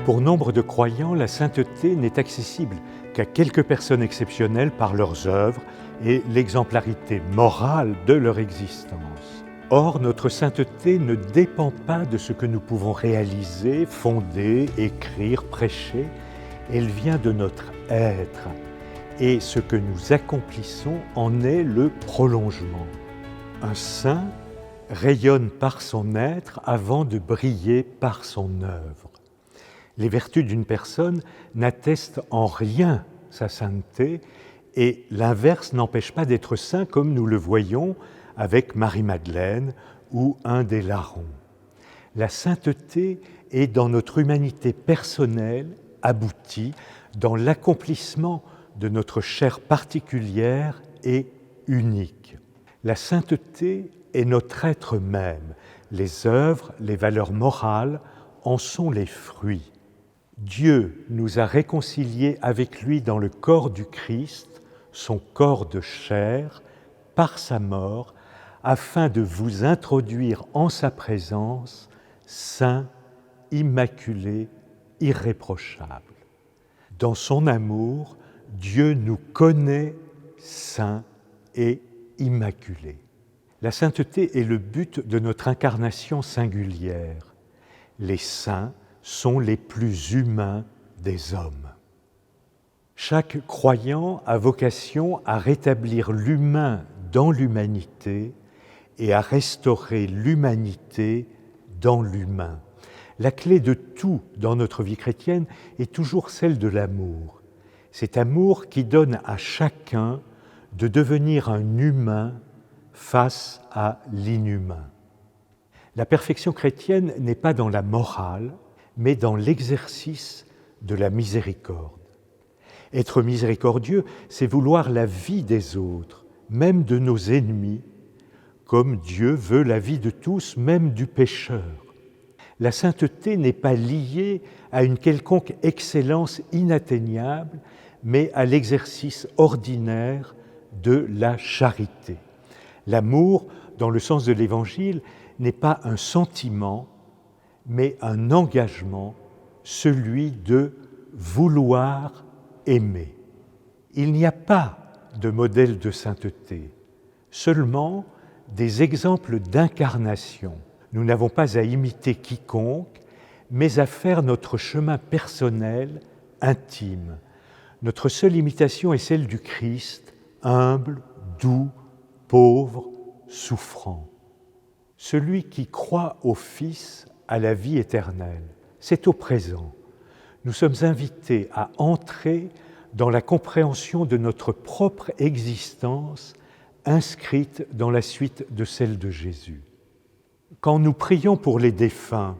Pour nombre de croyants, la sainteté n'est accessible qu'à quelques personnes exceptionnelles par leurs œuvres et l'exemplarité morale de leur existence. Or, notre sainteté ne dépend pas de ce que nous pouvons réaliser, fonder, écrire, prêcher. Elle vient de notre être. Et ce que nous accomplissons en est le prolongement. Un saint rayonne par son être avant de briller par son œuvre. Les vertus d'une personne n'attestent en rien sa sainteté et l'inverse n'empêche pas d'être saint comme nous le voyons avec Marie-Madeleine ou un des larrons. La sainteté est dans notre humanité personnelle aboutie, dans l'accomplissement de notre chair particulière et unique. La sainteté est notre être même. Les œuvres, les valeurs morales en sont les fruits. Dieu nous a réconciliés avec lui dans le corps du Christ, son corps de chair, par sa mort, afin de vous introduire en sa présence, saint, immaculé, irréprochable. Dans son amour, Dieu nous connaît saints et immaculés. La sainteté est le but de notre incarnation singulière. Les saints sont les plus humains des hommes. Chaque croyant a vocation à rétablir l'humain dans l'humanité et à restaurer l'humanité dans l'humain. La clé de tout dans notre vie chrétienne est toujours celle de l'amour. Cet amour qui donne à chacun de devenir un humain face à l'inhumain. La perfection chrétienne n'est pas dans la morale, mais dans l'exercice de la miséricorde. Être miséricordieux, c'est vouloir la vie des autres, même de nos ennemis, comme Dieu veut la vie de tous, même du pécheur. La sainteté n'est pas liée à une quelconque excellence inatteignable, mais à l'exercice ordinaire de la charité. L'amour, dans le sens de l'Évangile, n'est pas un sentiment, mais un engagement, celui de vouloir aimer. Il n'y a pas de modèle de sainteté, seulement des exemples d'incarnation. Nous n'avons pas à imiter quiconque, mais à faire notre chemin personnel, intime. Notre seule imitation est celle du Christ, humble, doux, pauvre, souffrant. Celui qui croit au Fils a la vie éternelle. C'est au présent. Nous sommes invités à entrer dans la compréhension de notre propre existence inscrite dans la suite de celle de Jésus. Quand nous prions pour les défunts,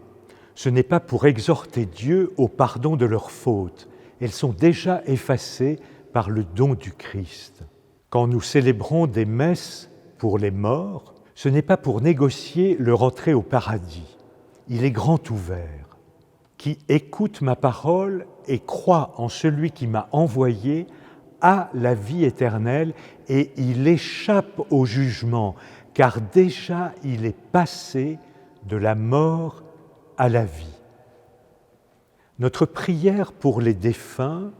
ce n'est pas pour exhorter Dieu au pardon de leurs fautes. Elles sont déjà effacées par le don du Christ. Quand nous célébrons des messes pour les morts, ce n'est pas pour négocier leur entrée au paradis. Il est grand ouvert. Qui écoute ma parole et croit en celui qui m'a envoyé a la vie éternelle et il échappe au jugement, car déjà il est passé de la mort à la vie. Notre prière pour les défunts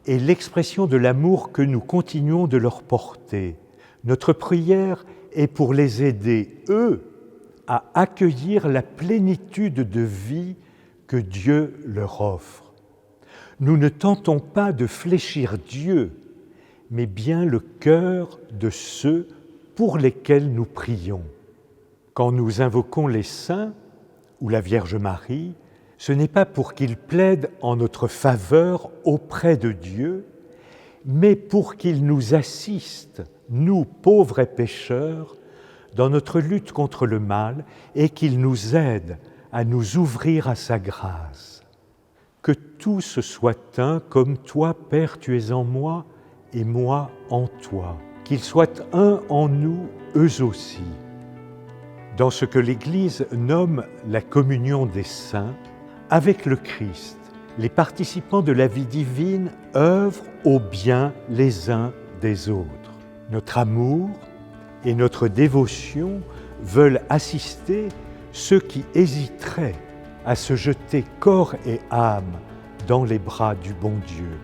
est l'expression de l'amour que nous continuons de leur porter. Notre prière est pour les aider, eux, à accueillir la plénitude de vie que Dieu leur offre. Nous ne tentons pas de fléchir Dieu, mais bien le cœur de ceux pour lesquels nous prions. Quand nous invoquons les saints ou la Vierge Marie, ce n'est pas pour qu'ils plaident en notre faveur auprès de Dieu, mais pour qu'ils nous assistent, nous, pauvres et pécheurs, dans notre lutte contre le mal et qu'ils nous aident à nous ouvrir à sa grâce. Que tous soient un comme toi, Père, tu es en moi et moi en toi. Qu'ils soient un en nous, eux aussi. Dans ce que l'Église nomme la communion des saints, avec le Christ, les participants de la vie divine œuvrent au bien les uns des autres. Notre amour et notre dévotion veulent assister ceux qui hésiteraient à se jeter corps et âme dans les bras du bon Dieu.